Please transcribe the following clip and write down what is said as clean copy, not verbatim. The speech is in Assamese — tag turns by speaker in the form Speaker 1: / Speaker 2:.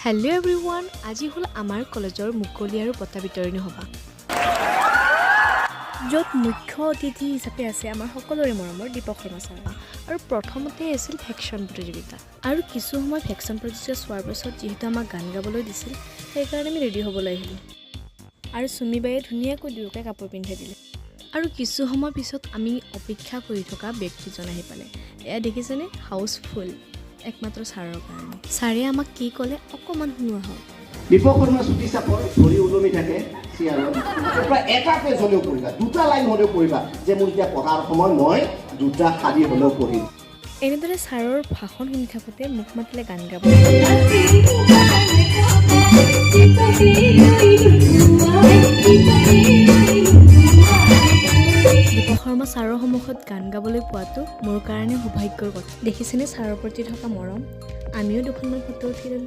Speaker 1: হেল্ল' এভৰিৱান, আজি হ'ল আমাৰ কলেজৰ মুকলি আৰু বঁটা বিতৰণী সভা, য'ত মুখ্য অতিথি হিচাপে আছে আমাৰ সকলোৰে মৰমৰ দীপক শৰ্মা ছাৰ। আৰু প্ৰথমতে আছিল ভেকশ্যন প্ৰতিযোগিতা, আৰু কিছু সময় ভেকশ্যন প্ৰতিযোগিতা চোৱাৰ পাছত যিহেতু আমাক গান গাবলৈ দিছিল, সেইকাৰণে আমি ৰেডি হ'বলৈ আহিলোঁ। আৰু চুমিবায়ে ধুনীয়াকৈ দুয়োকে কাপোৰ পিন্ধাই দিলে। আৰু কিছু সময় পিছত আমি অপেক্ষা কৰি থকা ব্যক্তিজন আহি পালে। এয়া দেখিছেনে, হাউচফুল, একমাত্ৰ ছাৰৰ কাৰণে। ছাৰে আমাক কি ক'লে অকণমান শুনোৱা হওক।
Speaker 2: দীপক শৰ্মা চুটি চাপৰ ভৰি ওলমি থাকে চিয়াৰত, প্ৰায় এটা পেজ হ'লেও পঢ়িবা, দুটা লাইন হ'লেও পঢ়িবা যে মোৰ এতিয়া পঢ়াৰ সময়, মই দুটা শাৰী হ'লেও পঢ়িম।
Speaker 1: এনেদৰে ছাৰৰ ভাষণ শুনি থাকোঁতে মোক মাতিলে গান গাব। দীপক শৰ্মা ছাৰৰ সন্মুখত গান গাবলৈ পোৱাটো মোৰ কাৰণে সৌভাগ্যৰ কথা। দেখিছেনে ছাৰৰ প্ৰতি থকা মৰম। আমিও দুখনমান ফটো উঠি ল'লোঁ।